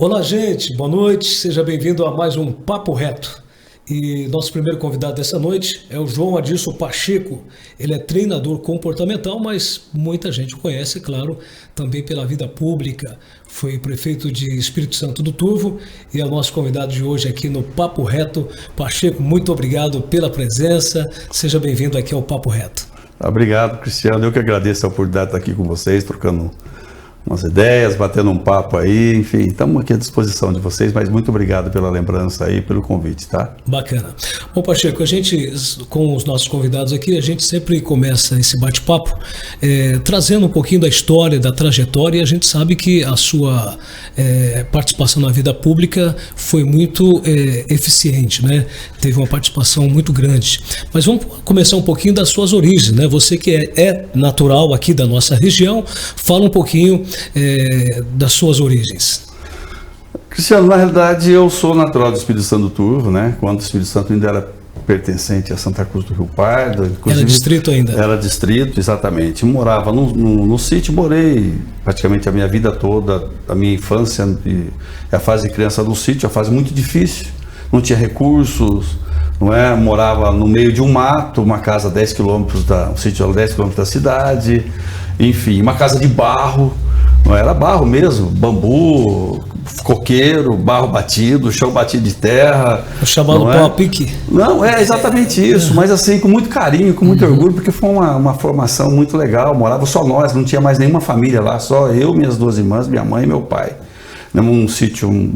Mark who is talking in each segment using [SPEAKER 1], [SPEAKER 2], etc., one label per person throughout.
[SPEAKER 1] Olá, gente, boa noite, seja bem-vindo a mais um Papo Reto. E nosso primeiro convidado dessa noite é o João Adilson Pacheco. Ele é treinador comportamental, mas muita gente o conhece, claro, também pela vida pública. Foi prefeito de Espírito Santo do Turvo e é o nosso convidado de hoje aqui no Papo Reto. Pacheco, muito obrigado pela presença, seja bem-vindo aqui ao Papo Reto.
[SPEAKER 2] Obrigado, Cristiano, eu que agradeço a oportunidade de estar aqui com vocês, trocando umas ideias, batendo um papo aí, enfim, estamos aqui à disposição de vocês, mas muito obrigado pela lembrança aí, pelo convite, tá?
[SPEAKER 1] Bacana. Bom, Pacheco, a gente, com os nossos convidados aqui, a gente sempre começa esse bate-papo trazendo um pouquinho da história, da trajetória, e a gente sabe que a sua participação na vida pública foi muito eficiente, né? Teve uma participação muito grande. Mas vamos começar um pouquinho das suas origens, né? Você que é natural aqui da nossa região, fala um pouquinho das suas origens.
[SPEAKER 2] Cristiano, na realidade eu sou natural do Espírito Santo do Turvo, né? Quando o Espírito Santo ainda era pertencente a Santa Cruz do Rio Pardo.
[SPEAKER 1] Era distrito ainda?
[SPEAKER 2] Era distrito, exatamente. Morava no sítio, morei praticamente a minha vida toda, a minha infância e a fase de criança no sítio, a fase muito difícil, não tinha recursos, não é? Morava no meio de um mato, uma casa a 10 quilômetros um sítio a 10 quilômetros da cidade, enfim, uma casa de barro. Não era barro mesmo, bambu, coqueiro, barro batido, chão batido de terra.
[SPEAKER 1] O chamado pau a pique?
[SPEAKER 2] Não, é exatamente isso, mas assim, com muito carinho, com muito orgulho, porque foi uma formação muito legal. Morava só nós, não tinha mais nenhuma família lá, só eu, minhas duas irmãs, minha mãe e meu pai. Um sítio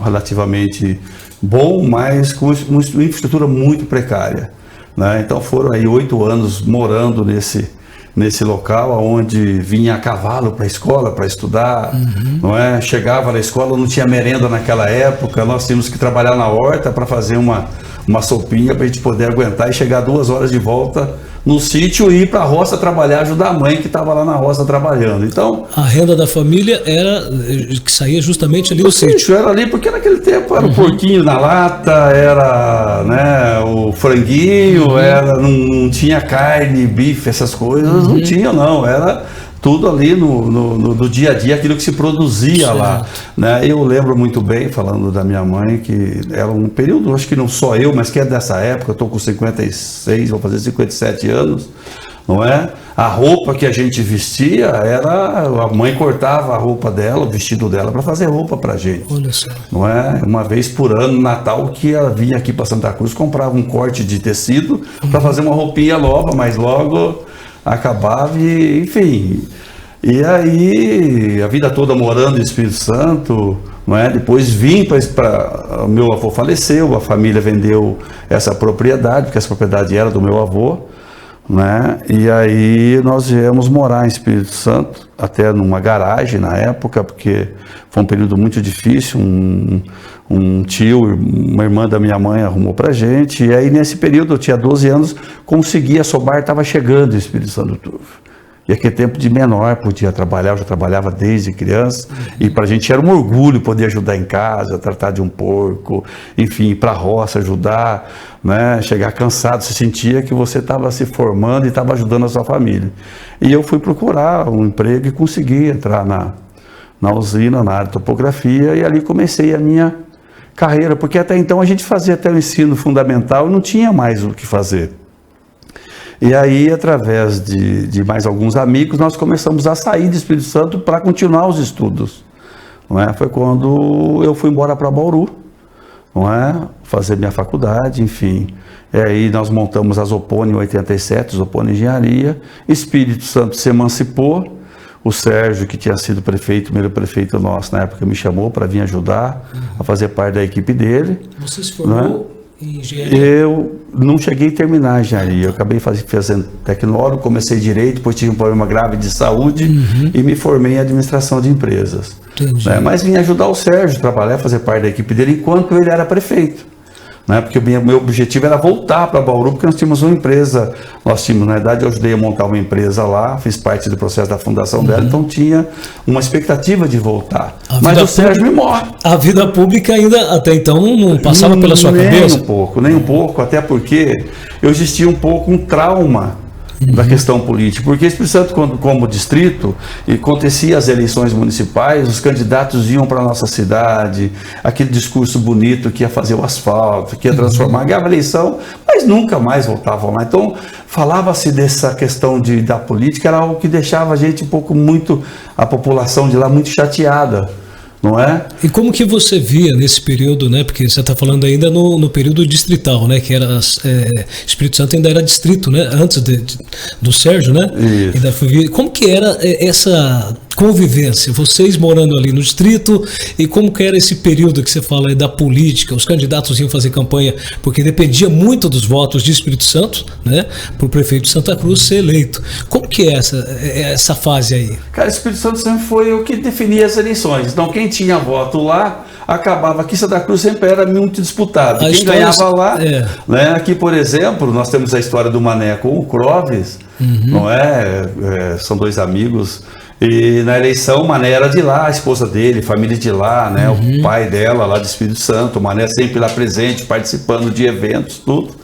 [SPEAKER 2] relativamente bom, mas com uma infraestrutura muito precária, né? Então foram aí 8 anos morando nesse local, onde vinha a cavalo para a escola para estudar, não é? Chegava na escola, não tinha merenda naquela época, nós tínhamos que trabalhar na horta para fazer uma sopinha para a gente poder aguentar e chegar 2 horas de volta no sítio e ir para a roça trabalhar, ajudar a mãe que estava lá na roça trabalhando. Então,
[SPEAKER 1] a renda da família era que saía justamente ali do sítio.
[SPEAKER 2] Era ali, porque naquele tempo era o porquinho na lata, era, né, o franguinho, não tinha carne, bife, essas coisas, não tinha não, era tudo ali no dia a dia, aquilo que se produzia certo. Lá, né? Eu lembro muito bem, falando da minha mãe, que era um período, acho que não só eu, mas que é dessa época, eu estou com 56, vou fazer 57 anos, não é? A roupa que a gente vestia a mãe cortava a roupa dela, o vestido dela, para fazer roupa para a gente.
[SPEAKER 1] Olha só.
[SPEAKER 2] Não é? Uma vez por ano, no Natal, que ela vinha aqui para Santa Cruz, comprava um corte de tecido para fazer uma roupinha nova, mas logo acabava e, enfim. E aí, a vida toda morando em Espírito Santo, não é? Depois vim para... Meu avô faleceu, a família vendeu essa propriedade, porque essa propriedade era do meu avô, né? E aí nós viemos morar em Espírito Santo, até numa garagem na época, porque foi um período muito difícil. Um tio, uma irmã da minha mãe arrumou pra gente, e aí nesse período eu tinha 12 anos, consegui, a Sobar estava chegando em Espírito Santo do Turvo. E aquele tempo de menor podia trabalhar, eu já trabalhava desde criança, e pra gente era um orgulho poder ajudar em casa, tratar de um porco, enfim, ir pra roça, ajudar, né? Chegar cansado, se sentia que você estava se formando e estava ajudando a sua família. E eu fui procurar um emprego e consegui entrar na usina, na área de topografia, e ali comecei a minha carreira, porque até então a gente fazia até o ensino fundamental e não tinha mais o que fazer. E aí, através de mais alguns amigos, nós começamos a sair do Espírito Santo para continuar os estudos. Não é? Foi quando eu fui embora para Bauru, não é? Fazer minha faculdade, enfim. E aí nós montamos a Zopone em 87, Zopone Engenharia. Espírito Santo se emancipou. O Sérgio, que tinha sido prefeito, primeiro prefeito nosso na época, me chamou para vir ajudar a fazer parte da equipe dele.
[SPEAKER 1] Você se formou em engenharia?
[SPEAKER 2] Eu não cheguei a terminar a engenharia, eu acabei fazendo tecnólogo, comecei direito, depois tive um problema grave de saúde e me formei em administração de empresas. Né? Mas vim ajudar o Sérgio a trabalhar, fazer parte da equipe dele enquanto ele era prefeito. Né? Porque o meu objetivo era voltar para Bauru, porque nós tínhamos uma empresa, na verdade eu ajudei a montar uma empresa lá, fiz parte do processo da fundação dela, então tinha uma expectativa de voltar. Mas o Sérgio me morre.
[SPEAKER 1] A vida pública ainda até então não passava pela sua cabeça?
[SPEAKER 2] Nem um pouco, até porque eu existia um pouco um trauma, da questão política, porque Espírito Santo, como distrito, e acontecia as eleições municipais, os candidatos iam para a nossa cidade, aquele discurso bonito que ia fazer o asfalto, que ia transformar, ganhava eleição, mas nunca mais voltavam lá. Então, falava-se dessa questão da política, era algo que deixava a gente a população de lá muito chateada. Não é?
[SPEAKER 1] E como que você via nesse período, né? Porque você está falando ainda no período distrital, né? Que era Espírito Santo ainda era distrito, né? Antes do Sérgio, né? Ainda como que era essa convivência? Vocês morando ali no distrito, e como que era esse período que você fala aí da política? Os candidatos iam fazer campanha porque dependia muito dos votos de Espírito Santo, né? Para o prefeito de Santa Cruz ser eleito. Como que é essa fase aí?
[SPEAKER 2] Cara, Espírito Santo sempre foi o que definia as eleições. Então, quem tinha voto lá, acabava aqui. Santa Cruz sempre era muito disputado. Quem ganhava lá, né? Aqui, por exemplo, nós temos a história do Mané com o Clóvis, não é? São dois amigos. E na eleição, o Mané era de lá, a esposa dele, família de lá, né? O pai dela lá de Espírito Santo, o Mané sempre lá presente, participando de eventos, tudo.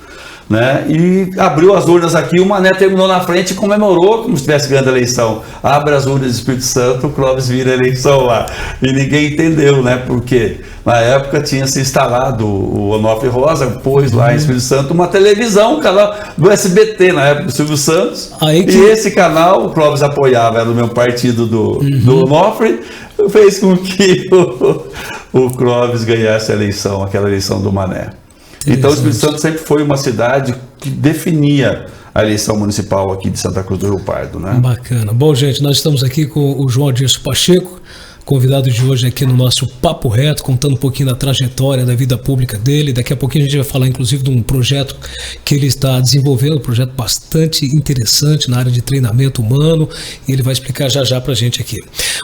[SPEAKER 2] Né? E abriu as urnas aqui, o Mané terminou na frente e comemorou como se estivesse ganhando a eleição. Abre as urnas de Espírito Santo, o Clóvis vira a eleição lá. E ninguém entendeu, né? Porque na época tinha se instalado o Onofre Rosa, pôs lá em Espírito Santo uma televisão, um canal do SBT na época do Silvio Santos. E esse canal, o Clóvis apoiava, era do mesmo partido do Onofre, fez com que o Clóvis ganhasse a eleição, aquela eleição do Mané. Então, o Espírito Santo sempre foi uma cidade que definia a eleição municipal aqui de Santa Cruz do Rio Pardo, né?
[SPEAKER 1] Bacana. Bom, gente, nós estamos aqui com o João Adirson Pacheco, convidado de hoje aqui no nosso Papo Reto, contando um pouquinho da trajetória da vida pública dele. Daqui a pouquinho a gente vai falar, inclusive, de um projeto que ele está desenvolvendo, um projeto bastante interessante na área de treinamento humano, e ele vai explicar já para a gente aqui.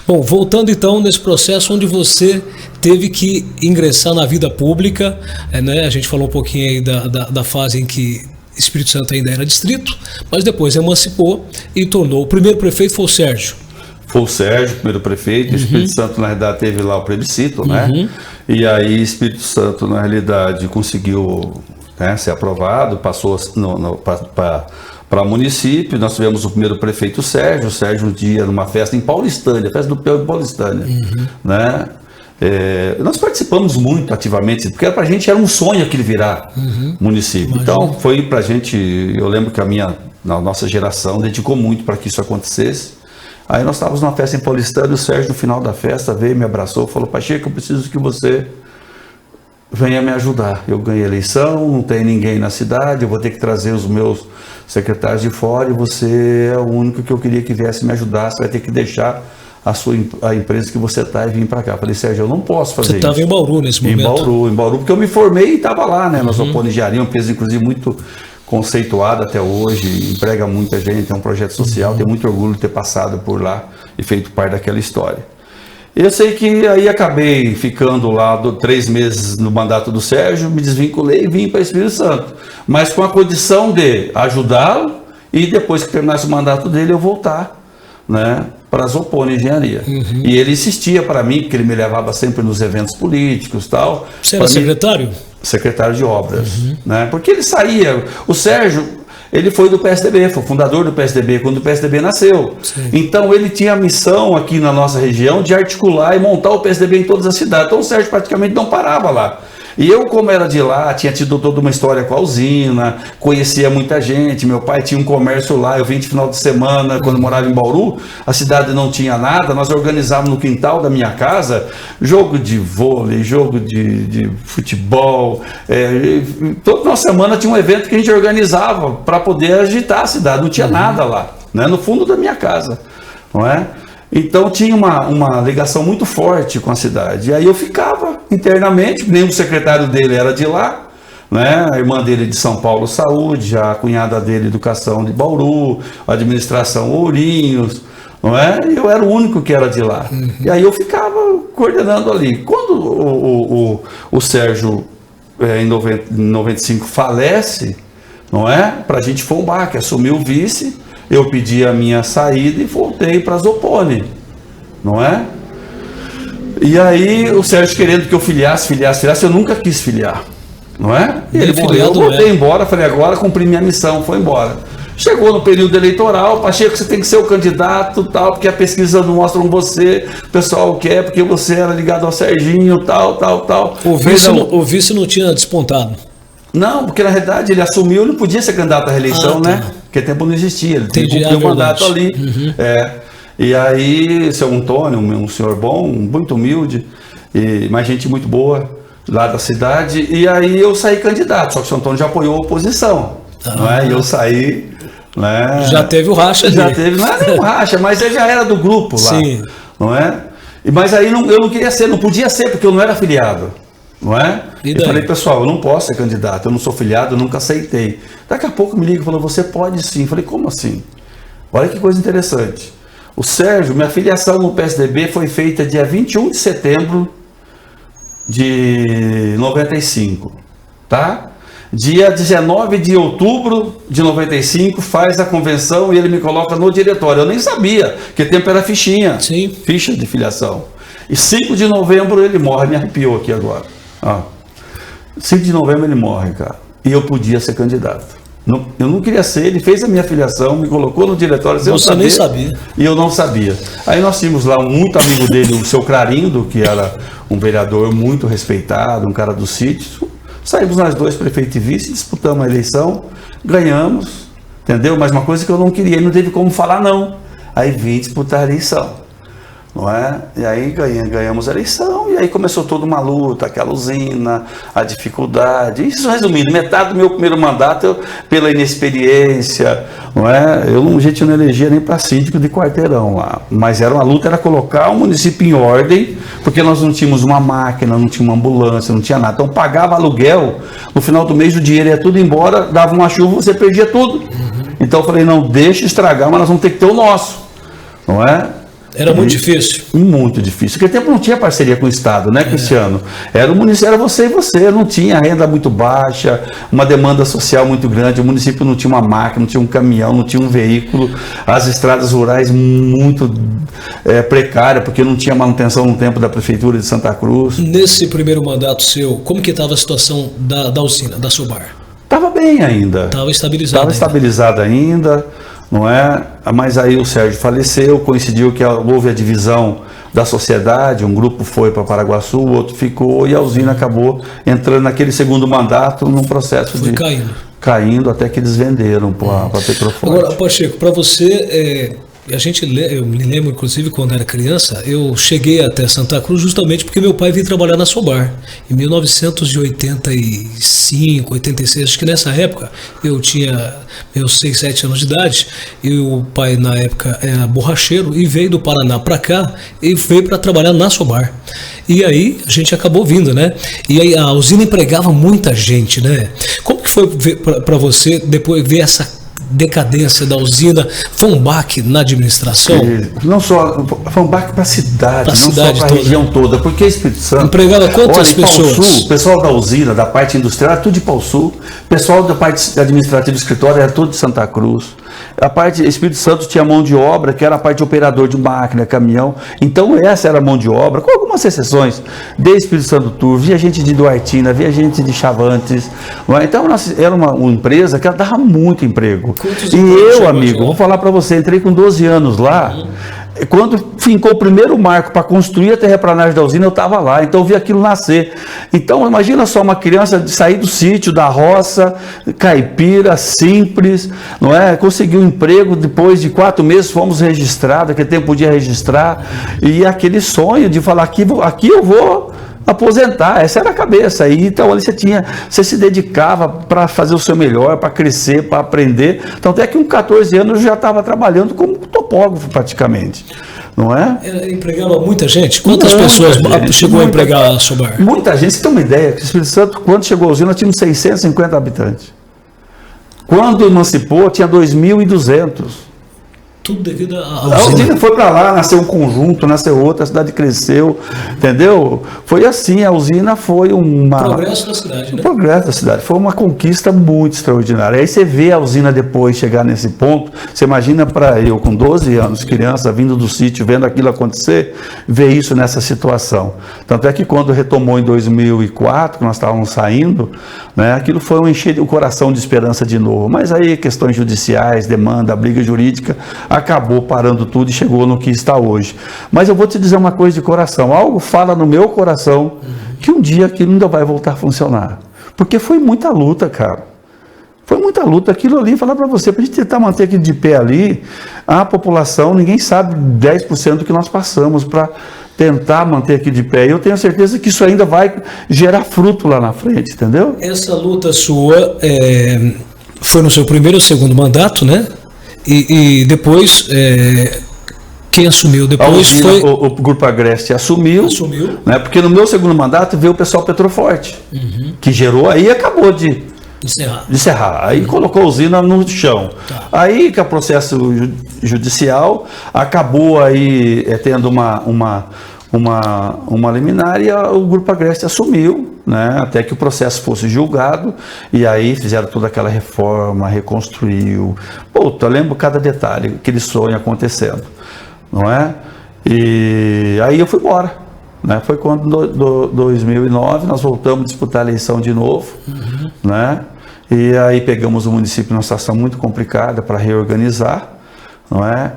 [SPEAKER 1] Bom, voltando então nesse processo onde você teve que ingressar na vida pública, né? A gente falou um pouquinho aí da fase em que Espírito Santo ainda era distrito, mas depois emancipou e tornou. O primeiro prefeito foi o Sérgio.
[SPEAKER 2] Foi o Sérgio, primeiro prefeito. Espírito Santo, na realidade, teve lá o plebiscito, né? E aí Espírito Santo, na realidade, conseguiu, né, ser aprovado, passou para município. Nós tivemos o primeiro prefeito, o Sérgio um dia numa festa em Paulistânia, festa do Peu em Paulistânia, né? Nós participamos muito ativamente, porque para a gente era um sonho aquele virar município. Imagina. Então foi para a gente, eu lembro que a nossa geração dedicou muito para que isso acontecesse. Aí nós estávamos numa festa em Paulistânia, e o Sérgio, no final da festa, veio, me abraçou, falou: Pacheco, eu preciso que você venha me ajudar. Eu ganhei a eleição, não tem ninguém na cidade, eu vou ter que trazer os meus secretários de fora, e você é o único que eu queria que viesse me ajudar. Você vai ter que deixar a empresa que você está e vir para cá. Eu falei: Sérgio, eu não posso fazer isso. Você
[SPEAKER 1] estava em Bauru nesse momento?
[SPEAKER 2] Em Bauru, porque eu me formei e estava lá, né? Nós Opone Engenharia, uma empresa inclusive muito conceituada até hoje, emprega muita gente, é um projeto social, tenho muito orgulho de ter passado por lá e feito parte daquela história. Eu sei que aí acabei ficando lá 3 meses no mandato do Sérgio, me desvinculei e vim para Espírito Santo, mas com a condição de ajudá-lo e depois que terminasse o mandato dele eu voltar, né, para as Opone Engenharia. E ele insistia para mim, porque ele me levava sempre nos eventos políticos e tal.
[SPEAKER 1] Você era secretário?
[SPEAKER 2] Secretário de obras, né? Porque ele saía, o Sérgio, ele foi do PSDB, foi fundador do PSDB quando o PSDB nasceu. Sim. Então ele tinha a missão aqui na nossa região de articular e montar o PSDB em todas as cidades. Então o Sérgio praticamente não parava lá. E eu, como era de lá, tinha tido toda uma história com a usina, conhecia muita gente, meu pai tinha um comércio lá, eu vim de final de semana, quando morava em Bauru, a cidade não tinha nada, nós organizávamos no quintal da minha casa, jogo de vôlei, jogo de futebol, toda nossa semana tinha um evento que a gente organizava para poder agitar a cidade, não tinha nada lá, né, no fundo da minha casa, não é? Então tinha uma ligação muito forte com a cidade. E aí eu ficava internamente, nem o secretário dele era de lá, né? A irmã dele de São Paulo, Saúde, a cunhada dele, Educação de Bauru, a administração Ourinhos, não é? Eu era o único que era de lá. E aí eu ficava coordenando ali. Quando o Sérgio, em 95, falece, não é? Para a gente foi um baque, assumiu o vice. Eu pedi a minha saída e voltei para as Opone, não é? E aí o Sérgio querendo que eu filiasse, eu nunca quis filiar, não é? E ele morreu, eu voltei embora, falei: agora cumpri minha missão, foi embora. Chegou no período eleitoral, Pacheco, você tem que ser o candidato, tal, porque a pesquisa não mostra você, o pessoal quer, porque você era ligado ao Serginho, tal.
[SPEAKER 1] O vice não tinha despontado.
[SPEAKER 2] Não, porque na realidade ele assumiu, não podia ser candidato à reeleição, né? Porque tempo não existia, ele tinha que cumprir o mandato ali. E aí, seu Antônio, um senhor bom, muito humilde, mas gente muito boa lá da cidade, e aí eu saí candidato, só que o seu Antônio já apoiou a oposição, não é? E eu saí... Né?
[SPEAKER 1] Já teve o racha ali.
[SPEAKER 2] Já teve, não era nem um racha, mas ele já era do grupo lá. Sim. Não é? Mas aí eu não queria ser, não podia ser, porque eu não era filiado. Não é? Eu falei, pessoal, eu não posso ser candidato, eu não sou filiado, eu nunca aceitei. Daqui a pouco me liga e falou, você pode sim. Eu falei, como assim? Olha que coisa interessante. O Sérgio, minha filiação no PSDB foi feita dia 21 de setembro de 95. Tá? Dia 19 de outubro de 95 faz a convenção e ele me coloca no diretório. Eu nem sabia, que tempo era fichinha.
[SPEAKER 1] Sim.
[SPEAKER 2] Ficha de filiação. E 5 de novembro ele morre, me arrepiou aqui agora. 5 de novembro ele morre, cara. E eu podia ser candidato. Eu não queria ser, ele fez a minha filiação, me colocou no diretório.
[SPEAKER 1] Você nem sabia.
[SPEAKER 2] E eu não sabia. Aí nós tínhamos lá um muito amigo dele, o seu Clarindo, que era um vereador muito respeitado, um cara do sítio. Saímos nós dois, prefeito e vice, disputamos a eleição, ganhamos, entendeu? Mas uma coisa que eu não queria, não teve como falar não. Aí vim disputar a eleição, não é? E aí ganhamos a eleição, e aí começou toda uma luta, aquela usina, a dificuldade. Isso resumindo, metade do meu primeiro mandato, pela inexperiência, não é? A gente não elegia nem para síndico de quarteirão lá, mas era uma luta, era colocar o município em ordem, porque nós não tínhamos uma máquina, não tinha uma ambulância, não tinha nada. Então pagava aluguel, no final do mês o dinheiro ia tudo embora, dava uma chuva, você perdia tudo. Então eu falei, não, deixa estragar, mas nós vamos ter que ter o nosso, não é?
[SPEAKER 1] Era muito difícil?
[SPEAKER 2] Muito difícil. Naquele tempo não tinha parceria com o Estado, né, Cristiano? Era o município, era você e você, não tinha renda muito baixa, uma demanda social muito grande, o município não tinha uma máquina, não tinha um caminhão, não tinha um veículo, as estradas rurais muito precárias, porque não tinha manutenção no tempo da Prefeitura de Santa Cruz.
[SPEAKER 1] Nesse primeiro mandato seu, como que estava a situação da usina, da Sobar?
[SPEAKER 2] Estava bem ainda.
[SPEAKER 1] Estava estabilizada.
[SPEAKER 2] Estava estabilizada ainda. Não é? Mas aí o Sérgio faleceu, coincidiu que houve a divisão da sociedade, um grupo foi para Paraguaçu, o outro ficou, e a usina acabou entrando naquele segundo mandato num processo de caindo até que eles venderam para a Petroforte.
[SPEAKER 1] Agora, Pacheco, para você, eu me lembro, inclusive, quando era criança, eu cheguei até Santa Cruz justamente porque meu pai veio trabalhar na Sobar. Em 1985, 86, acho que nessa época, eu tinha meus 6, 7 anos de idade, e o pai, na época, era borracheiro, e veio do Paraná para cá, e veio para trabalhar na Sobar. E aí, a gente acabou vindo, né? E aí, a usina empregava muita gente, né? Como que foi para você, depois, ver essa decadência da usina? Foi um baque na administração?
[SPEAKER 2] Não só, foi um baque para a cidade, não só para a região toda, porque Espírito Santo
[SPEAKER 1] empregava quantas pessoas?
[SPEAKER 2] Pau Sul, o pessoal da usina, da parte industrial, era tudo de Pau Sul, o pessoal da parte administrativa do escritório era tudo de Santa Cruz. A parte Espírito Santo tinha mão de obra, que era a parte de operador de máquina, caminhão. Então essa era a mão de obra, com algumas exceções. De Espírito Santo Tour, via gente de Duartina, via gente de Chavantes. Então era uma empresa que dava muito emprego. E eu, amigo, vou falar para você, entrei com 12 anos lá. Quando fincou o primeiro marco para construir a terraplanagem da usina, eu estava lá, então eu vi aquilo nascer. Então imagina só uma criança sair do sítio, da roça, caipira, simples, não é? Conseguiu um emprego, depois de 4 meses fomos registrados, naquele tempo podia registrar, e aquele sonho de falar, aqui eu vou aposentar, essa era a cabeça. E então ali você se dedicava para fazer o seu melhor, para crescer, para aprender. Então até que com 14 anos eu já estava trabalhando como topógrafo praticamente, não é?
[SPEAKER 1] Empregava muita gente? Quantas pessoas chegou a empregar a Sobar?
[SPEAKER 2] Muita gente. Você tem uma ideia que o Espírito Santo, quando chegou a usina, nós tínhamos 650 habitantes. Quando emancipou, tinha 2.200.
[SPEAKER 1] Tudo devido à
[SPEAKER 2] A usina foi para lá, nasceu um conjunto, nasceu outra, a cidade cresceu, entendeu? Foi assim, a usina foi
[SPEAKER 1] progresso da cidade, né?
[SPEAKER 2] Progresso da cidade, foi uma conquista muito extraordinária. Aí você vê a usina depois chegar nesse ponto, você imagina para eu com 12 anos, criança, vindo do sítio, vendo aquilo acontecer, ver isso nessa situação. Tanto é que quando retomou em 2004, que nós estávamos saindo, né, aquilo foi um encher o coração de esperança de novo. Mas aí questões judiciais, demanda, briga jurídica, acabou parando tudo e chegou no que está hoje. Mas eu vou te dizer uma coisa de coração, algo fala no meu coração que um dia aquilo ainda vai voltar a funcionar. Porque foi muita luta, cara. Foi muita luta. Aquilo ali, falar para você, para a gente tentar manter aquilo de pé ali, a população, ninguém sabe 10% do que nós passamos para tentar manter aquilo de pé. E eu tenho certeza que isso ainda vai gerar fruto lá na frente, entendeu?
[SPEAKER 1] Essa luta sua foi no seu primeiro ou segundo mandato, né? E depois, quem assumiu depois foi...
[SPEAKER 2] O Grupo Agreste assumiu, né, porque no meu segundo mandato veio o pessoal Petroforte, que gerou aí e acabou de encerrar. Aí colocou a usina no chão. Tá. Aí que o processo judicial acabou aí tendo uma liminar e o Grupo Agreste assumiu, né, até que o processo fosse julgado, e aí fizeram toda aquela reforma, reconstruiu. Puta, eu lembro cada detalhe, aquele sonho acontecendo, não é? E aí eu fui embora, né? Foi quando, em 2009, nós voltamos a disputar a eleição de novo, né? E aí pegamos o município numa situação muito complicada para reorganizar, não é?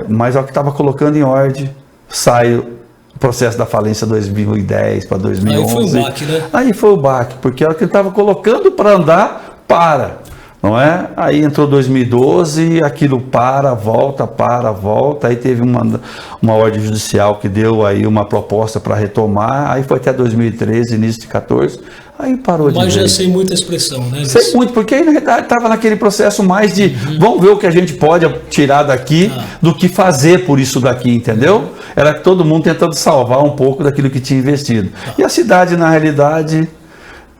[SPEAKER 2] Mas é o que estava colocando em ordem. Sai o processo da falência 2010 para 2011.
[SPEAKER 1] Aí foi o baque, né?
[SPEAKER 2] Aí foi o baque, porque a hora que ele estava colocando para andar, não é? Aí entrou 2012, aquilo volta, aí teve uma ordem judicial que deu aí uma proposta para retomar, aí foi até 2013, início de 2014, aí parou de vez.
[SPEAKER 1] Mas já sem muita expressão, né?
[SPEAKER 2] Sem muito, porque aí na verdade estava naquele processo mais de vamos ver o que a gente pode tirar daqui do que fazer por isso daqui, entendeu? Era todo mundo tentando salvar um pouco daquilo que tinha investido. E a cidade, na realidade,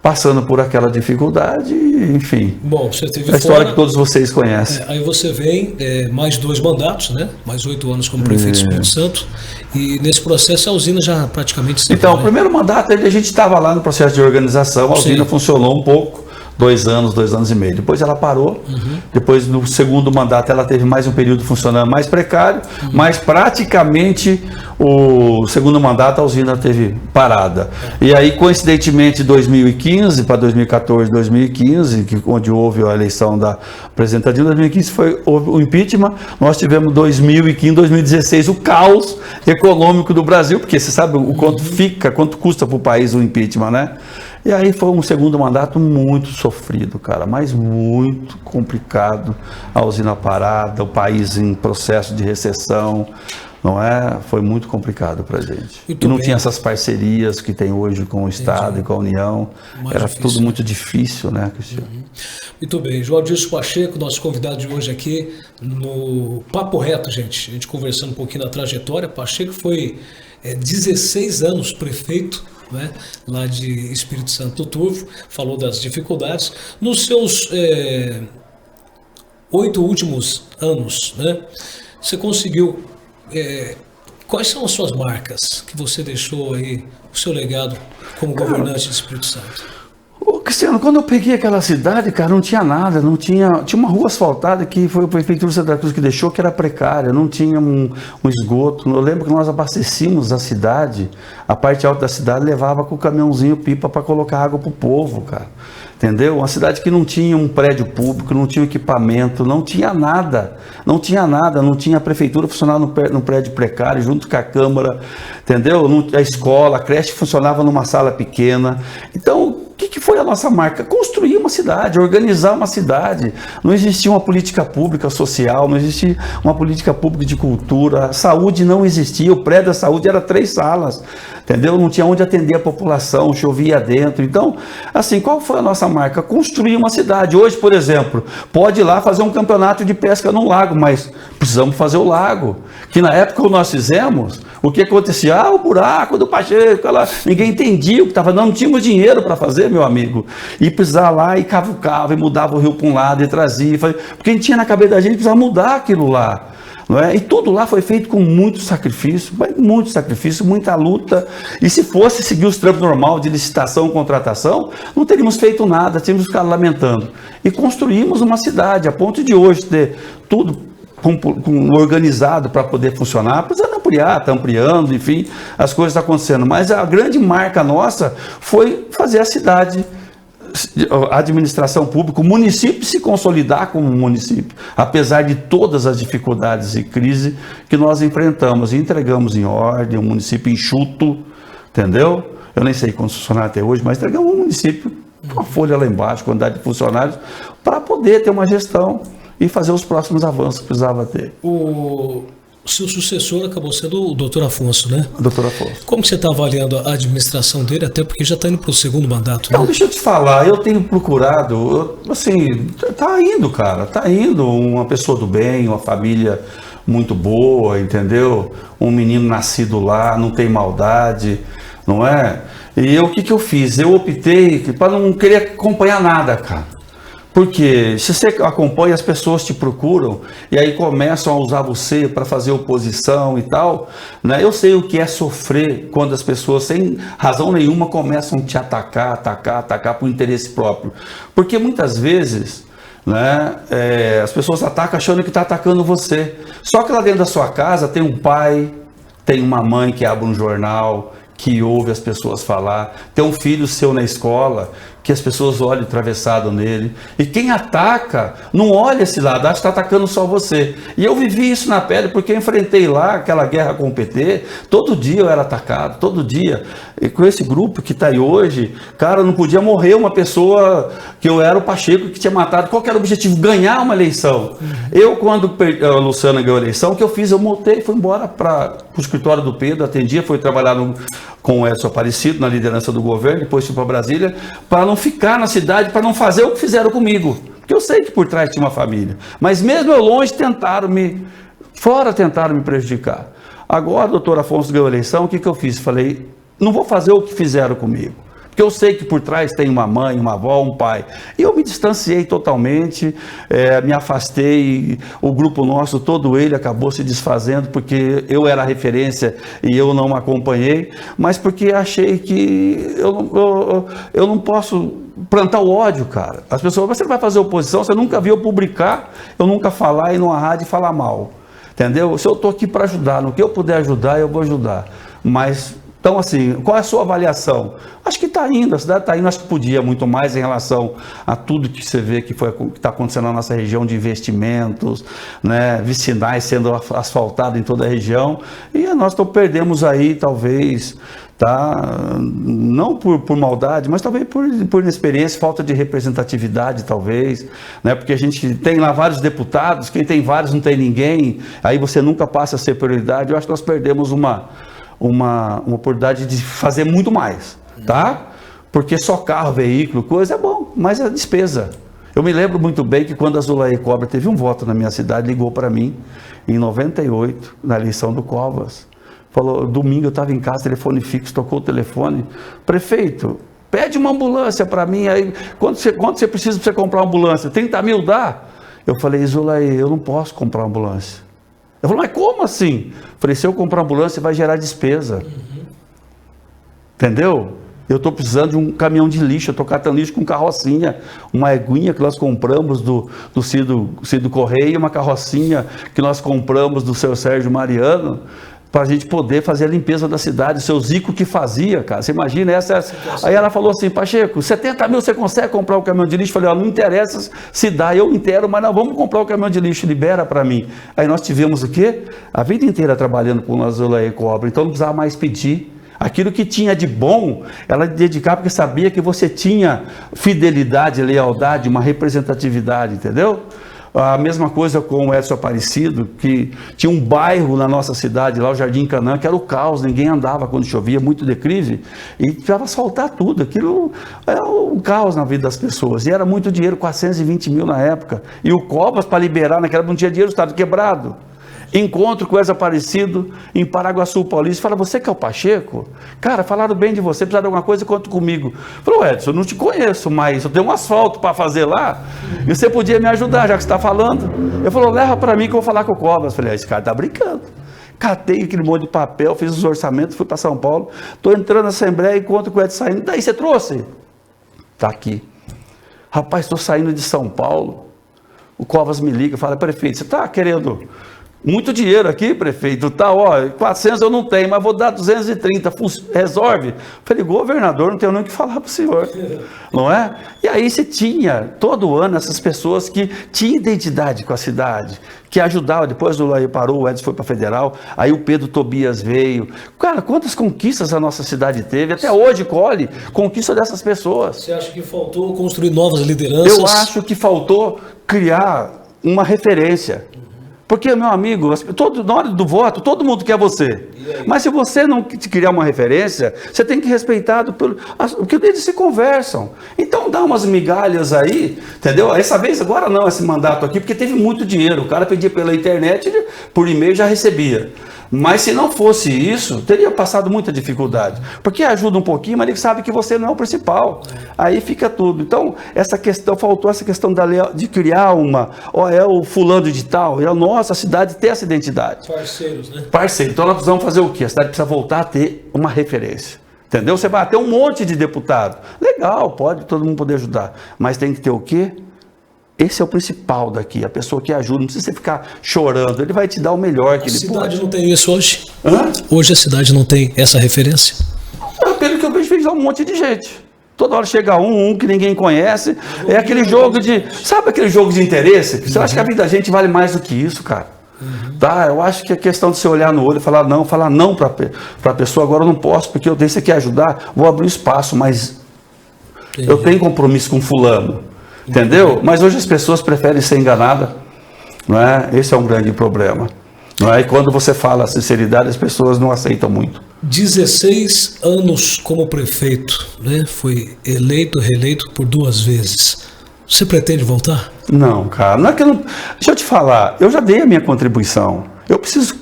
[SPEAKER 2] passando por aquela dificuldade, enfim.
[SPEAKER 1] Bom, você teve
[SPEAKER 2] a história que todos vocês conhecem.
[SPEAKER 1] Aí você vem, mais 2 mandatos, né? Mais 8 anos como prefeito do Espírito Santo. E nesse processo a usina já praticamente...
[SPEAKER 2] Então, o primeiro mandato a gente estava lá no processo de organização, a usina funcionou um pouco, 2 anos e meio. Depois ela parou, depois no segundo mandato ela teve mais um período funcionando mais precário, mas praticamente o segundo mandato a usina teve parada. E aí, coincidentemente, 2015 para 2014, 2015, onde houve a eleição da presidente Dilma, 2015 houve o impeachment, nós tivemos 2015, 2016 o caos econômico do Brasil, porque você sabe o quanto custa para o país o impeachment, né? E aí foi um segundo mandato muito sofrido, cara, mas muito complicado, a usina parada, o país em processo de recessão, não é? Foi muito complicado para a gente. E não tinha essas parcerias que tem hoje com o Estado e com a União, era tudo muito difícil, né, Cristiano?
[SPEAKER 1] Muito bem, João Adilson Pacheco, nosso convidado de hoje aqui no Papo Reto, gente. A gente conversando um pouquinho da trajetória. Pacheco foi 16 anos prefeito, né, lá de Espírito Santo do Turvo, falou das dificuldades. Nos seus 8 últimos anos, né, você conseguiu... quais são as suas marcas que você deixou aí, o seu legado como governante de Espírito Santo?
[SPEAKER 2] Cristiano, quando eu peguei aquela cidade, cara, não tinha nada, tinha uma rua asfaltada que foi a Prefeitura de Santa Cruz que deixou, que era precária, não tinha um esgoto. Eu lembro que nós abastecíamos a cidade, a parte alta da cidade levava com o caminhãozinho pipa para colocar água para o povo, cara. Entendeu? Uma cidade que não tinha um prédio público, não tinha equipamento, não tinha nada, não tinha a prefeitura funcionando num prédio precário, junto com a Câmara, entendeu? A escola, a creche funcionava numa sala pequena. Então, o que foi a nossa marca? Construir uma cidade, organizar uma cidade. Não existia uma política pública social, não existia uma política pública de cultura, a saúde não existia, o prédio da saúde era 3 salas. entendeu? Não tinha onde atender a população, chovia dentro. Então, assim, qual foi a nossa marca? Construir uma cidade. Hoje, por exemplo, pode ir lá fazer um campeonato de pesca no lago, mas precisamos fazer o lago. Que na época que nós fizemos, o que acontecia? O buraco do Pacheco, lá, ninguém entendia o que estava, não tínhamos dinheiro para fazer, meu amigo. E precisava lá e cavucava e mudava o rio para um lado e trazia, porque a gente tinha na cabeça da gente que precisava mudar aquilo lá. Não é? E tudo lá foi feito com muito sacrifício, muita luta. E se fosse seguir os trâmites normais de licitação, contratação, não teríamos feito nada, teríamos ficado lamentando. E construímos uma cidade, a ponto de hoje ter tudo organizado para poder funcionar, precisando ampliar, está ampliando, enfim, as coisas estão acontecendo. Mas a grande marca nossa foi fazer a cidade, a administração pública, o município se consolidar como município, apesar de todas as dificuldades e crise que nós enfrentamos, e entregamos em ordem, um município enxuto, entendeu? Eu nem sei quantos funcionários até hoje, mas entregamos um município com a folha lá embaixo, quantidade de funcionários, para poder ter uma gestão e fazer os próximos avanços que precisava ter.
[SPEAKER 1] O seu sucessor acabou sendo o doutor Afonso, né?
[SPEAKER 2] O doutor Afonso.
[SPEAKER 1] Como você está avaliando a administração dele, até porque já está indo para o segundo mandato, né?
[SPEAKER 2] Então, deixa eu te falar, eu tenho procurado, assim, tá indo, cara, tá indo uma pessoa do bem, uma família muito boa, entendeu? Um menino nascido lá, não tem maldade, não é? E o que eu fiz? Eu optei para não querer acompanhar nada, cara. Porque se você acompanha, as pessoas te procuram e aí começam a usar você para fazer oposição e tal, né? Eu sei o que é sofrer quando as pessoas, sem razão nenhuma, começam a te atacar por interesse próprio. Porque muitas vezes, né, as pessoas atacam achando que está atacando você. Só que lá dentro da sua casa tem um pai, tem uma mãe que abre um jornal, que ouve as pessoas falar, tem um filho seu na escola, que as pessoas olham atravessado nele, e quem ataca, não olha esse lado, acha que está atacando só você. E eu vivi isso na pele, porque eu enfrentei lá aquela guerra com o PT, todo dia eu era atacado, todo dia, e com esse grupo que está aí hoje, cara, não podia morrer uma pessoa, que eu era o Pacheco que tinha matado, qual que era o objetivo? Ganhar uma eleição. Eu, quando a Luciana ganhou a eleição, o que eu fiz? Eu montei, fui embora para o escritório do Pedro, atendia, fui trabalhar com o Edson Aparecido, na liderança do governo, depois fui para Brasília, para não ficar na cidade, para não fazer o que fizeram comigo. Porque eu sei que por trás tinha uma família. Mas mesmo eu longe, tentaram me prejudicar. Agora, doutor Afonso ganhou a eleição, o que eu fiz? Falei, não vou fazer o que fizeram comigo. Porque eu sei que por trás tem uma mãe, uma avó, um pai. E eu me distanciei totalmente, me afastei, o grupo nosso, todo ele acabou se desfazendo, porque eu era a referência e eu não acompanhei, mas porque achei que eu não posso plantar o ódio, cara. As pessoas, você vai fazer oposição, você nunca viu eu publicar, eu nunca falar e numa rádio falar mal. Entendeu? Se eu estou aqui para ajudar, no que eu puder ajudar, eu vou ajudar. Mas... Então, assim, qual é a sua avaliação? Acho que está indo, a cidade está indo, acho que podia muito mais em relação a tudo que você vê que está acontecendo na nossa região de investimentos, né, vicinais sendo asfaltados em toda a região, e nós perdemos aí, talvez, tá, não por maldade, mas talvez por inexperiência, falta de representatividade, talvez, né, porque a gente tem lá vários deputados, quem tem vários não tem ninguém, aí você nunca passa a ser prioridade. Eu acho que nós perdemos uma oportunidade de fazer muito mais, tá? Porque só carro, veículo, coisa é bom, mas é despesa. Eu me lembro muito bem que quando a Zulaí Cobra teve um voto na minha cidade, ligou para mim em 98, na eleição do Covas. Falou, domingo eu estava em casa, telefone fixo, tocou o telefone. Prefeito, pede uma ambulância para mim, aí quanto você precisa para você comprar uma ambulância? 30 mil dá? Eu falei, Zulaí, eu não posso comprar uma ambulância. Eu falei, mas como assim? Eu falei, se eu comprar ambulância vai gerar despesa. Entendeu? Eu estou precisando de um caminhão de lixo, eu estou catando lixo com carrocinha, uma eguinha que nós compramos do Cido Correia e uma carrocinha que nós compramos do seu Sérgio Mariano, para a gente poder fazer a limpeza da cidade, o seu Zico que fazia, cara, você imagina essa... Aí ela falou assim, Pacheco, 70 mil você consegue comprar o caminhão de lixo? Eu falei, ó, não interessa se dá, eu inteiro, mas não, vamos comprar o caminhão de lixo, libera para mim. Aí nós tivemos o quê? A vida inteira trabalhando com a Zulaí Cobra, então não precisava mais pedir. Aquilo que tinha de bom, ela dedicava porque sabia que você tinha fidelidade, lealdade, uma representatividade, entendeu? A mesma coisa com o Edson Aparecido, que tinha um bairro na nossa cidade, lá o Jardim Canaã, que era o caos, ninguém andava quando chovia, muito declive, e precisava asfaltar tudo. Aquilo era um caos na vida das pessoas. E era muito dinheiro, 420 mil na época. E o Covas, para liberar naquela época, não tinha dinheiro, o estado quebrado. Encontro com o Edson Aparecido em Paraguaçu Paulista, fala, você que é o Pacheco? Cara, falaram bem de você, precisar de alguma coisa, conta comigo. Falou, Edson, eu não te conheço, mas eu tenho um asfalto para fazer lá, e você podia me ajudar, já que você está falando. Eu falou, leva para mim que eu vou falar com o Covas. Falei, esse cara tá brincando. Catei aquele monte de papel, fiz os orçamentos, fui para São Paulo, estou entrando na Assembleia, encontro com o Edson saindo, daí você trouxe? Tá aqui. Rapaz, estou saindo de São Paulo, o Covas me liga, fala, prefeito, você está querendo muito dinheiro aqui, prefeito, tá, ó, 400 eu não tenho, mas vou dar 230, resolve? Falei, governador, não tenho nem o que falar para o senhor, não é? E aí você tinha, todo ano, essas pessoas que tinham identidade com a cidade, que ajudavam, depois o Laí parou, o Edson foi para Federal, aí o Pedro Tobias veio. Cara, quantas conquistas a nossa cidade teve, até hoje colhe conquista dessas pessoas.
[SPEAKER 1] Você acha que faltou construir novas lideranças?
[SPEAKER 2] Eu acho que faltou criar uma referência. Porque, meu amigo, na hora do voto, todo mundo quer você. Mas se você não criar uma referência, você tem que respeitar porque eles se conversam. Então dá umas migalhas aí, entendeu? Essa vez, agora não, esse mandato aqui, porque teve muito dinheiro. O cara pedia pela internet, por e-mail já recebia. Mas se não fosse isso, teria passado muita dificuldade. Porque ajuda um pouquinho, mas ele sabe que você não é o principal. Aí fica tudo. Então, faltou essa questão de criar é o fulano de tal, é a nossa cidade ter essa identidade.
[SPEAKER 1] Parceiros, né?
[SPEAKER 2] Parceiro. Então nós precisamos fazer o quê? A cidade precisa voltar a ter uma referência. Entendeu? Você vai ter um monte de deputado. Legal, pode todo mundo poder ajudar. Mas tem que ter o quê? Esse é o principal daqui, a pessoa que ajuda, não precisa você ficar chorando, ele vai te dar o melhor que ele pode.
[SPEAKER 1] A cidade não tem isso hoje?
[SPEAKER 2] Hã?
[SPEAKER 1] Hoje a cidade não tem essa referência?
[SPEAKER 2] Pelo que eu vejo, fez um monte de gente. Toda hora chega um que ninguém conhece, é aquele jogo de... Sabe aquele jogo de interesse? Você acha que a vida da gente vale mais do que isso, cara? Tá? Eu acho que é questão de você olhar no olho e falar não para a pessoa, agora eu não posso, porque eu tenho, você quer ajudar, vou abrir espaço, mas eu tenho compromisso com fulano. Entendeu? Mas hoje as pessoas preferem ser enganadas, não é? Esse é um grande problema, não é? E quando você fala a sinceridade, as pessoas não aceitam muito. 16
[SPEAKER 1] anos como prefeito, né? Foi eleito, reeleito por 2 vezes. Você pretende voltar?
[SPEAKER 2] Não, cara, não é que eu não... Deixa eu te falar, eu já dei a minha contribuição. Eu preciso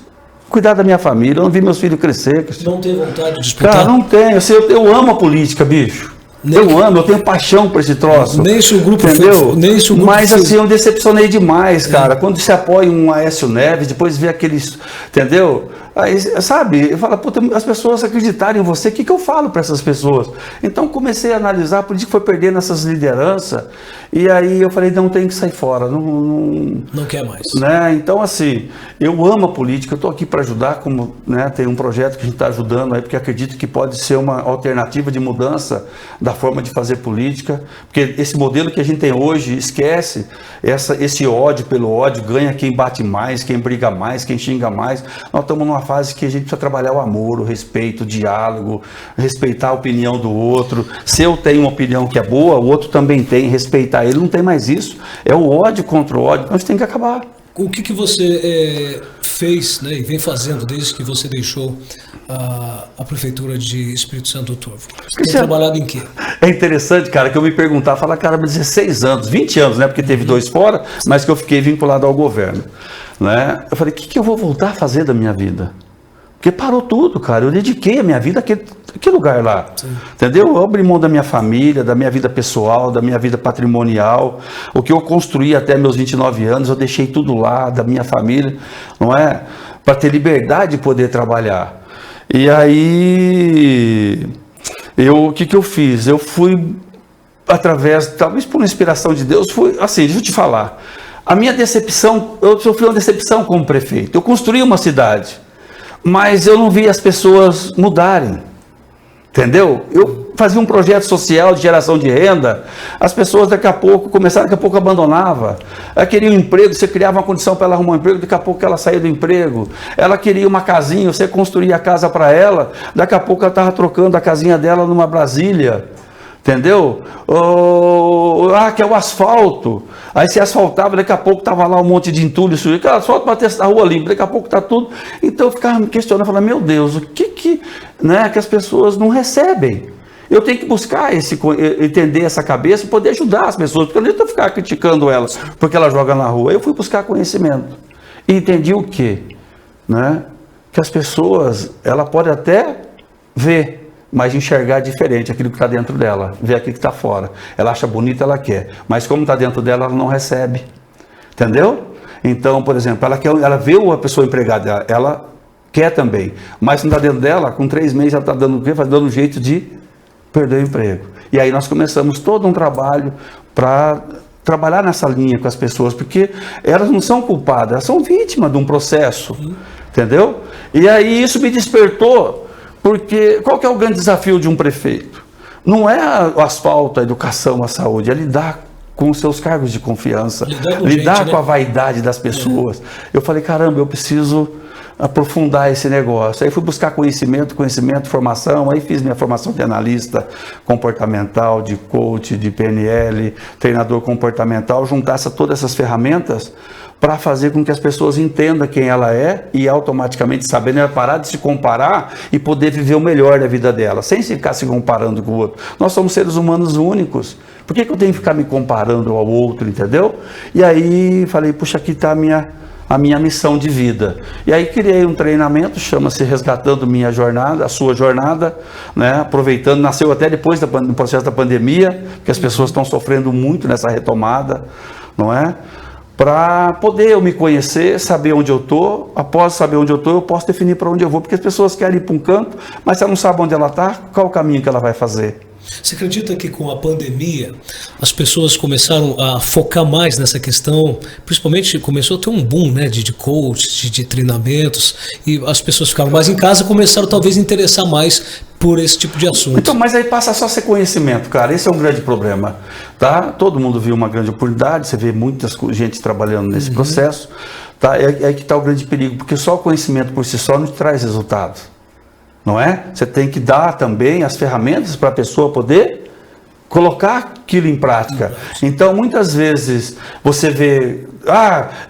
[SPEAKER 2] cuidar da minha família, eu não vi meus filhos crescer.
[SPEAKER 1] Não tem vontade de disputar?
[SPEAKER 2] Cara, não tenho. Eu amo a política, bicho. Eu tenho paixão por esse troço.
[SPEAKER 1] Nem se o grupo
[SPEAKER 2] entendeu?
[SPEAKER 1] Nem se o grupo
[SPEAKER 2] Mas assim, eu decepcionei demais, cara. Quando se apoia um Aécio Neves, depois vê aqueles. Entendeu? Aí, sabe, eu falo, puta, as pessoas acreditarem em você, o que eu falo para essas pessoas? Então comecei a analisar, por isso que foi perdendo essas lideranças, e aí eu falei, não, tem que sair fora.
[SPEAKER 1] Não quer mais.
[SPEAKER 2] Né? Então, assim, eu amo a política, eu estou aqui para ajudar, como, né, tem um projeto que a gente está ajudando aí, porque acredito que pode ser uma alternativa de mudança da forma de fazer política, porque esse modelo que a gente tem hoje, esquece esse ódio pelo ódio, ganha quem bate mais, quem briga mais, quem xinga mais. Nós estamos numa fase que a gente precisa trabalhar o amor, o respeito, o diálogo, respeitar a opinião do outro. Se eu tenho uma opinião que é boa, o outro também tem, respeitar ele, não tem mais isso. É o ódio contra o ódio, então a gente tem que acabar.
[SPEAKER 1] O que você fez, né, e vem fazendo desde que você deixou a Prefeitura de Espírito Santo do Turvo? Você tem trabalhado em quê? É
[SPEAKER 2] interessante, cara, que eu me perguntar, falar, cara, 16 anos, 20 anos, né, porque teve 2 fora, mas que eu fiquei vinculado ao governo. Né? Eu falei, o que eu vou voltar a fazer da minha vida? Porque parou tudo, cara. Eu dediquei a minha vida àquele lugar lá. Sim. Entendeu? Eu abri mão da minha família, da minha vida pessoal, da minha vida patrimonial. O que eu construí até meus 29 anos, eu deixei tudo lá, da minha família, não é? Para ter liberdade de poder trabalhar. E aí, o que eu fiz? Eu fui, através, talvez por uma inspiração de Deus, fui, assim, deixa eu te falar. A minha decepção, eu sofri uma decepção como prefeito. Eu construí uma cidade, mas eu não vi as pessoas mudarem, entendeu? Eu fazia um projeto social de geração de renda, as pessoas daqui a pouco abandonavam. Ela queria um emprego, você criava uma condição para ela arrumar um emprego, daqui a pouco ela saía do emprego. Ela queria uma casinha, você construía a casa para ela, daqui a pouco ela estava trocando a casinha dela numa Brasília. Entendeu? Que é o asfalto. Aí se asfaltava, daqui a pouco estava lá um monte de entulho sujo. Cara, asfalto para ter a rua limpa, daqui a pouco está tudo. Então eu ficava me questionando, falando, meu Deus, o que as pessoas não recebem? Eu tenho que buscar entender essa cabeça e poder ajudar as pessoas, porque eu não estou ficar criticando elas porque elas jogam na rua. Eu fui buscar conhecimento. E entendi o quê? Né? Que as pessoas, ela pode até ver, mas enxergar diferente aquilo que está dentro dela, ver aquilo que está fora. Ela acha bonito, ela quer, mas como está dentro dela, ela não recebe. Entendeu? Então, por exemplo, ela vê uma pessoa empregada, ela quer também, mas não está dentro dela, com 3 meses ela está dando o quê? Dando um jeito de perder o emprego. E aí nós começamos todo um trabalho para trabalhar nessa linha com as pessoas, porque elas não são culpadas, elas são vítimas de um processo, entendeu? E aí isso me despertou, porque qual que é o grande desafio de um prefeito? Não é o asfalto, a educação, a saúde, é lidar com os seus cargos de confiança, lidar com a vaidade das pessoas. Eu falei, caramba, eu preciso aprofundar esse negócio. Aí fui buscar conhecimento, formação, aí fiz minha formação de analista comportamental, de coach, de PNL, treinador comportamental, juntasse todas essas ferramentas para fazer com que as pessoas entendam quem ela é e automaticamente sabendo ela parar de se comparar e poder viver o melhor da vida dela, sem ficar se comparando com o outro. Nós somos seres humanos únicos. Por que eu tenho que ficar me comparando ao outro, entendeu? E aí falei, puxa, aqui está a minha missão de vida. E aí criei um treinamento, chama-se Resgatando Minha Jornada, a Sua Jornada, né? Aproveitando, nasceu até depois do processo da pandemia, que as pessoas estão sofrendo muito nessa retomada, não é? Para poder eu me conhecer, saber onde eu estou, após saber onde eu estou, eu posso definir para onde eu vou, porque as pessoas querem ir para um canto, mas se ela não sabe onde ela está, qual o caminho que ela vai fazer?
[SPEAKER 1] Você acredita que com a pandemia as pessoas começaram a focar mais nessa questão? Principalmente começou a ter um boom, né, de coach, de treinamentos, e as pessoas ficaram mais em casa e começaram talvez a interessar mais por esse tipo de assunto.
[SPEAKER 2] Então, mas aí passa só a ser conhecimento, cara. Esse é um grande problema, tá? Todo mundo viu uma grande oportunidade, você vê muita gente trabalhando nesse processo, tá? É aí que está o grande perigo, porque só o conhecimento por si só não te traz resultado. Não é? Você tem que dar também as ferramentas para a pessoa poder colocar aquilo em prática. Então, muitas vezes, você vê,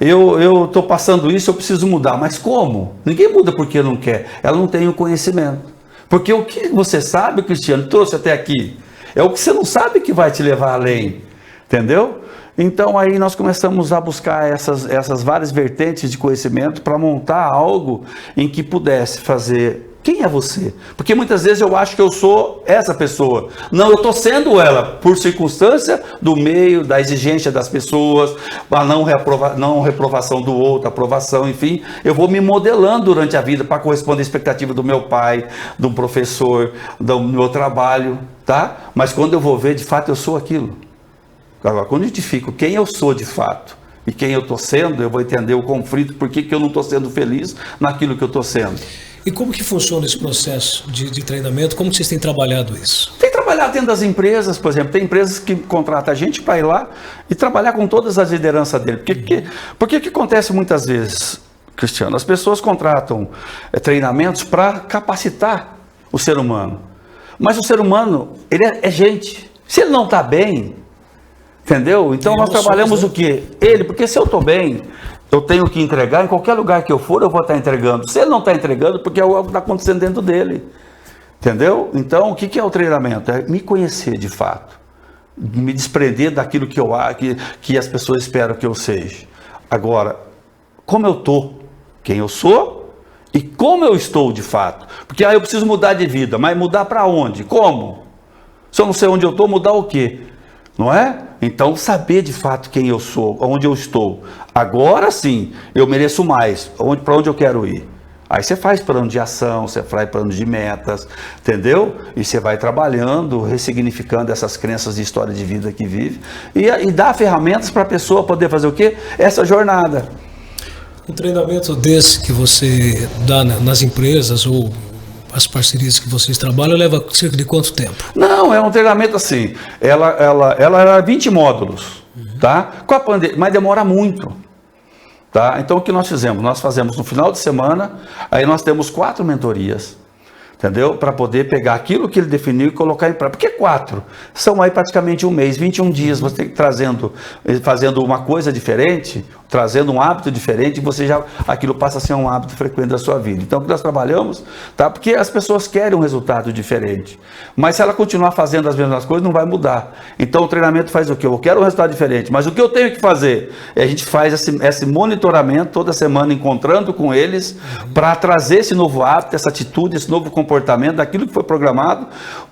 [SPEAKER 2] eu estou passando isso, eu preciso mudar. Mas como? Ninguém muda porque não quer. Ela não tem o conhecimento. Porque o que você sabe, Cristiano, trouxe até aqui, é o que você não sabe que vai te levar além. Entendeu? Então, aí nós começamos a buscar essas várias vertentes de conhecimento para montar algo em que pudesse fazer... Quem é você? Porque muitas vezes eu acho que eu sou essa pessoa. Não, eu estou sendo ela por circunstância do meio, da exigência das pessoas, a não reprovação do outro, aprovação, enfim. Eu vou me modelando durante a vida para corresponder à expectativa do meu pai, do professor, do meu trabalho, tá? Mas quando eu vou ver, de fato, eu sou aquilo. Agora, quando eu identifico quem eu sou de fato e quem eu estou sendo, eu vou entender o conflito, por que eu não estou sendo feliz naquilo que eu estou sendo.
[SPEAKER 1] E como que funciona esse processo de treinamento? Como que vocês têm trabalhado isso?
[SPEAKER 2] Tem trabalhado dentro das empresas, por exemplo. Tem empresas que contratam a gente para ir lá e trabalhar com todas as lideranças dele. Porque o que acontece muitas vezes, Cristiano? As pessoas contratam treinamentos para capacitar o ser humano. Mas o ser humano, ele é gente. Se ele não está bem, entendeu? Então nós trabalhamos o quê? Porque se eu estou bem... Eu tenho que entregar, em qualquer lugar que eu for, eu vou estar entregando. Se ele não está entregando, porque é algo que está acontecendo dentro dele. Entendeu? Então, o que é o treinamento? É me conhecer de fato. Me desprender daquilo que as pessoas esperam que eu seja. Agora, como eu estou, quem eu sou e como eu estou de fato. Porque eu preciso mudar de vida, mas mudar para onde? Como? Se eu não sei onde eu estou, mudar o quê? Não é? Então, saber de fato quem eu sou, onde eu estou. Agora sim, eu mereço mais. Para onde eu quero ir? Aí você faz plano de ação, você faz plano de metas, entendeu? E você vai trabalhando, ressignificando essas crenças de história de vida que vive. E dá ferramentas para a pessoa poder fazer o quê? Essa jornada.
[SPEAKER 1] Um treinamento desse que você dá nas empresas ou... as parcerias que vocês trabalham, leva cerca de quanto tempo? Não,
[SPEAKER 2] é um treinamento assim, ela era 20 módulos, tá? Com a pandemia, mas demora muito, tá? Então o que nós fizemos? Nós fazemos no final de semana, aí nós temos 4 mentorias, entendeu? Para poder pegar aquilo que ele definiu e colocar em prática. Por que 4? São aí praticamente um mês, 21 dias, você tem que fazendo uma coisa diferente, trazendo um hábito diferente, aquilo passa a ser um hábito frequente da sua vida. Então, o que nós trabalhamos, tá? Porque as pessoas querem um resultado diferente, mas se ela continuar fazendo as mesmas coisas, não vai mudar. Então, o treinamento faz o quê? Eu quero um resultado diferente, mas o que eu tenho que fazer? A gente faz esse monitoramento toda semana, encontrando com eles, para trazer esse novo hábito, essa atitude, esse novo comportamento, daquilo que foi programado,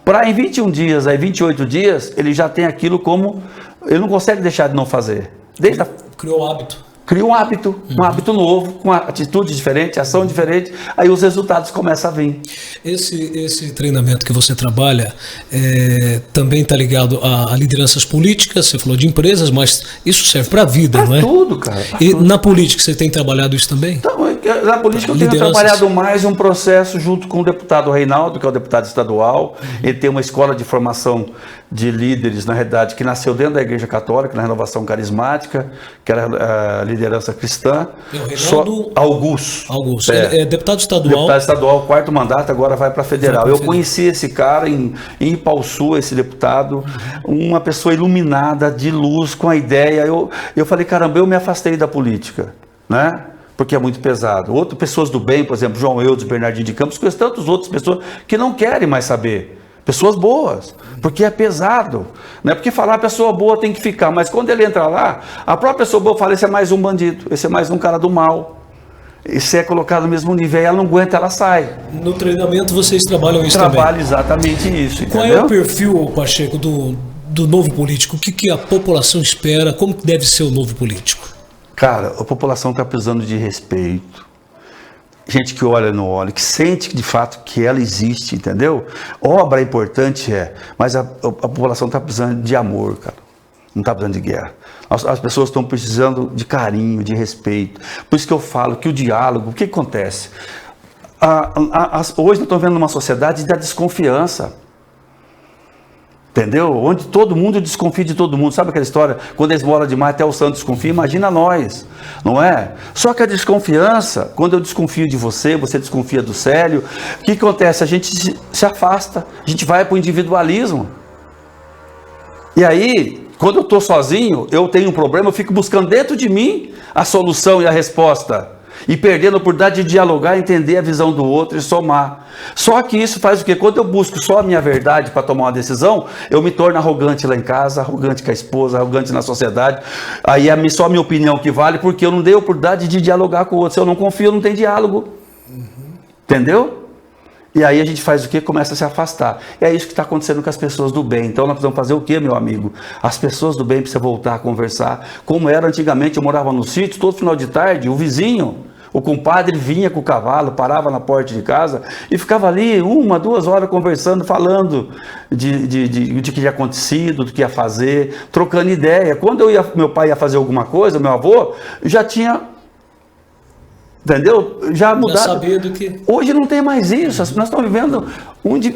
[SPEAKER 2] para em 21 dias, aí 28 dias, ele já tem aquilo como, ele não consegue deixar de não fazer.
[SPEAKER 1] Criou o hábito.
[SPEAKER 2] Cria um hábito novo, com atitude diferente, ação diferente, aí os resultados começam a vir.
[SPEAKER 1] Esse treinamento que você trabalha também está ligado a lideranças políticas, você falou de empresas, mas isso serve para a vida, não é?
[SPEAKER 2] Tudo, cara.
[SPEAKER 1] E
[SPEAKER 2] tudo.
[SPEAKER 1] Na política você tem trabalhado isso também?
[SPEAKER 2] Então, na política eu tenho trabalhado mais um processo junto com o deputado Reinaldo, que é o deputado estadual. Ele tem uma escola de formação de líderes, na realidade, que nasceu dentro da Igreja Católica, na Renovação Carismática, que era a liderança cristã. Augusto.
[SPEAKER 1] Ele é deputado estadual.
[SPEAKER 2] Deputado estadual, 4º mandato, agora vai para federal. Eu conheci esse cara em Ipauçu, esse deputado, uma pessoa iluminada, de luz, com a ideia. Eu falei, caramba, eu me afastei da política, né? Porque é muito pesado. Outras pessoas do bem, por exemplo, João Eudes, Bernardinho de Campos, conheço tantas outras pessoas que não querem mais saber. Pessoas boas, porque é pesado. Não é porque falar a pessoa boa tem que ficar, mas quando ele entra lá, a própria pessoa boa fala, esse é mais um bandido, esse é mais um cara do mal. Esse é colocado no mesmo nível, e ela não aguenta, ela sai.
[SPEAKER 1] No treinamento vocês trabalham isso também?
[SPEAKER 2] Trabalho exatamente isso.
[SPEAKER 1] Qual é o perfil, Pacheco, do novo político? O que a população espera? Como deve ser o novo político?
[SPEAKER 2] Cara, a população está precisando de respeito. Gente que olha no olho, que sente de fato que ela existe, entendeu? Obra é importante, mas a população está precisando de amor, cara. Não está precisando de guerra. As pessoas estão precisando de carinho, de respeito. Por isso que eu falo que o diálogo, o que acontece? Hoje nós estamos vendo uma sociedade da desconfiança. Entendeu? Onde todo mundo desconfia de todo mundo. Sabe aquela história? Quando a esmola demais, até o santo desconfia. Imagina nós, não é? Só que a desconfiança, quando eu desconfio de você, você desconfia do Célio, o que acontece? A gente se afasta, a gente vai para o individualismo. E aí, quando eu estou sozinho, eu tenho um problema, eu fico buscando dentro de mim a solução e a resposta. E perdendo a oportunidade de dialogar, entender a visão do outro e somar. Só que isso faz o quê? Quando eu busco só a minha verdade para tomar uma decisão, eu me torno arrogante lá em casa, arrogante com a esposa, arrogante na sociedade. Aí é só a minha opinião que vale, porque eu não dei a oportunidade de dialogar com o outro. Se eu não confio, não tem diálogo. Entendeu? E aí a gente faz o quê? Começa a se afastar. E é isso que está acontecendo com as pessoas do bem. Então nós precisamos fazer o quê, meu amigo? As pessoas do bem precisam voltar a conversar. Como era antigamente, eu morava no sítio, todo final de tarde, o vizinho, o compadre vinha com o cavalo, parava na porta de casa e ficava ali 1, 2 horas conversando, falando de que tinha acontecido, do que ia fazer, trocando ideia. Quando meu pai ia fazer alguma coisa, meu avô, já tinha... Entendeu? Já mudaram. Hoje não tem mais isso. Nós estamos vivendo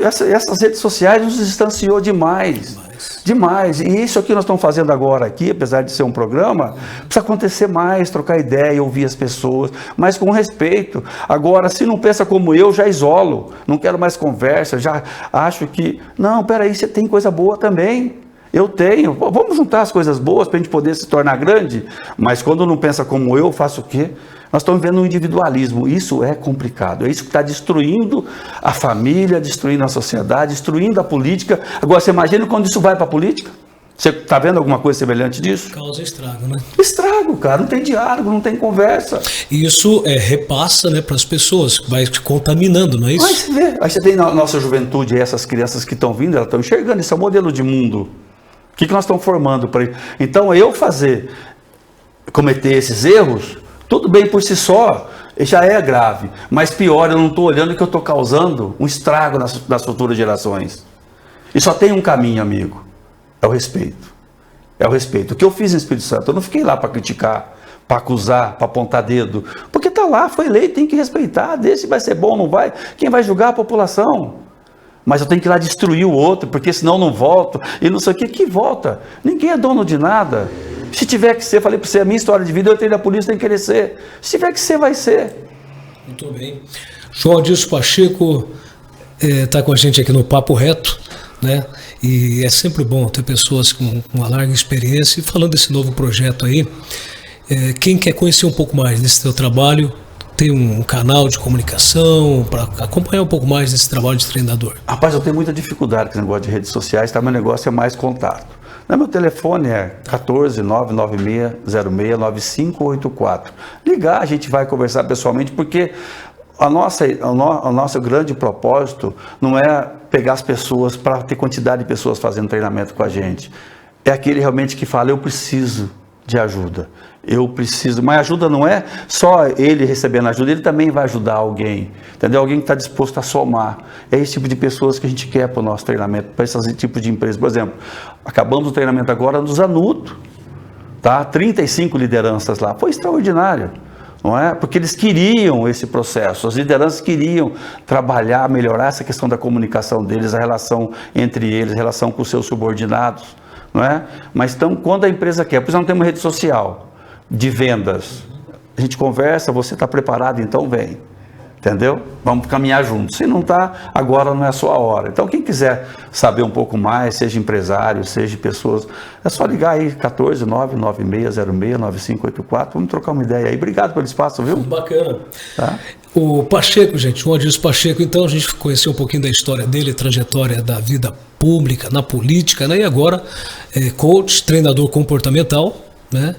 [SPEAKER 2] essas redes sociais nos distanciou demais. Demais. E isso aqui nós estamos fazendo agora aqui, apesar de ser um programa, precisa acontecer mais, trocar ideia, ouvir as pessoas, mas com respeito. Agora, se não pensa como eu, já isolo. Não quero mais conversa, já acho que... Não, peraí, você tem coisa boa também. Eu tenho. Vamos juntar as coisas boas para a gente poder se tornar grande. Mas quando não pensa como eu, faço o quê? Nós estamos vendo um individualismo, isso é complicado, é isso que está destruindo a família, destruindo a sociedade, destruindo a política. Agora, você imagina quando isso vai para a política? Você está vendo alguma coisa semelhante disso?
[SPEAKER 1] Causa estrago, né?
[SPEAKER 2] Estrago, cara, não tem diálogo, não tem conversa.
[SPEAKER 1] E isso repassa, né, para as pessoas, vai contaminando, não é isso?
[SPEAKER 2] Aí você vê na nossa juventude, essas crianças que estão vindo, elas estão enxergando, esse é o modelo de mundo. O que nós estamos formando para isso? Então, eu cometer esses erros... Tudo bem por si só, já é grave, mas pior, eu não estou olhando que eu estou causando um estrago nas futuras gerações. E só tem um caminho, amigo, é o respeito. É o respeito. O que eu fiz no Espírito Santo, eu não fiquei lá para criticar, para acusar, para apontar dedo, porque está lá, foi eleito, tem que respeitar, desse vai ser bom ou não vai, quem vai julgar é a população. Mas eu tenho que ir lá destruir o outro, porque senão não volto, e não sei o que volta. Ninguém é dono de nada. Se tiver que ser, falei para você, a minha história de vida, eu entrei na polícia, tem que querer ser. Se tiver que ser, vai ser.
[SPEAKER 1] Muito bem. João Adilson Pacheco, está com a gente aqui no Papo Reto, né? E é sempre bom ter pessoas com uma larga experiência. E falando desse novo projeto aí, quem quer conhecer um pouco mais desse teu trabalho, tem um canal de comunicação para acompanhar um pouco mais desse trabalho de treinador?
[SPEAKER 2] Rapaz, eu tenho muita dificuldade com esse negócio de redes sociais, tá? Meu negócio é mais contato. Meu telefone é 14-99606-9584. Ligar, a gente vai conversar pessoalmente, porque o nosso grande propósito não é pegar as pessoas para ter quantidade de pessoas fazendo treinamento com a gente. É aquele realmente que fala, eu preciso de ajuda. Eu preciso, mas ajuda não é só ele recebendo ajuda, ele também vai ajudar alguém, entendeu? Alguém que está disposto a somar. É esse tipo de pessoas que a gente quer para o nosso treinamento, para esse tipo de empresa. Por exemplo, acabamos o treinamento agora no Zanuto, tá? 35 lideranças lá, foi extraordinário, não é? Porque eles queriam esse processo, as lideranças queriam trabalhar, melhorar essa questão da comunicação deles, a relação entre eles, a relação com os seus subordinados, não é? Mas então, quando a empresa quer, por exemplo, não tem uma rede social de vendas, a gente conversa, você está preparado, então vem, entendeu? Vamos caminhar juntos. Se não está, agora não é a sua hora. Então, quem quiser saber um pouco mais, seja empresário, seja pessoas, é só ligar aí, 14-99606-9584, vamos trocar uma ideia aí. Obrigado pelo espaço, viu?
[SPEAKER 1] Bacana.
[SPEAKER 2] Tá?
[SPEAKER 1] O Pacheco, gente, o Adilson Pacheco, então a gente conheceu um pouquinho da história dele, trajetória da vida pública, na política, né? E agora, coach, treinador comportamental, né?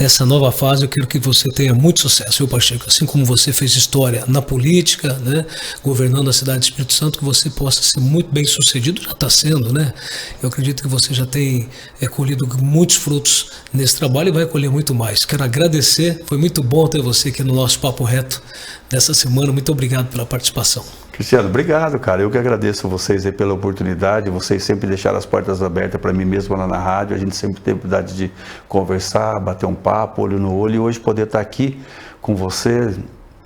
[SPEAKER 1] Nessa nova fase eu quero que você tenha muito sucesso, viu, Pacheco? Assim como você fez história na política, né, governando a cidade de Espírito Santo, que você possa ser muito bem sucedido, já está sendo, né? Eu acredito que você já tem colhido muitos frutos nesse trabalho e vai colher muito mais. Quero agradecer, foi muito bom ter você aqui no nosso Papo Reto dessa semana, muito obrigado pela participação.
[SPEAKER 2] Cristiano, obrigado, cara. Eu que agradeço a vocês aí pela oportunidade. Vocês sempre deixaram as portas abertas para mim mesmo lá na rádio. A gente sempre teve a oportunidade de conversar, bater um papo, olho no olho. E hoje poder estar aqui com você,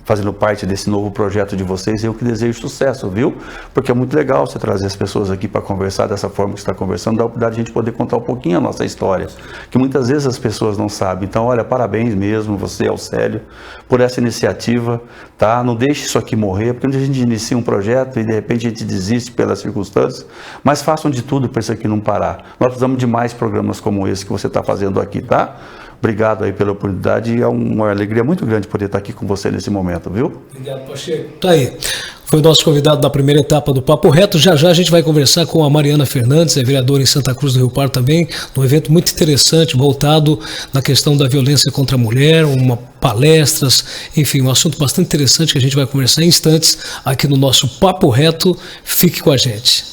[SPEAKER 2] fazendo parte desse novo projeto de vocês, eu que desejo sucesso, viu? Porque é muito legal você trazer as pessoas aqui para conversar dessa forma que você está conversando, dá a oportunidade de a gente poder contar um pouquinho a nossa história, que muitas vezes as pessoas não sabem. Então, olha, parabéns mesmo, você, Alcélio, por essa iniciativa, tá? Não deixe isso aqui morrer, porque a gente inicia um projeto e de repente a gente desiste pelas circunstâncias, mas façam de tudo para isso aqui não parar. Nós precisamos de mais programas como esse que você está fazendo aqui, tá? Obrigado aí pela oportunidade e é uma alegria muito grande poder estar aqui com você nesse momento, viu?
[SPEAKER 1] Obrigado, Pacheco. Tá aí. Foi o nosso convidado da primeira etapa do Papo Reto. Já já a gente vai conversar com a Mariana Fernandes, é vereadora em Santa Cruz do Rio Pardo também, num evento muito interessante, voltado na questão da violência contra a mulher, palestras, enfim, um assunto bastante interessante que a gente vai conversar em instantes aqui no nosso Papo Reto. Fique com a gente.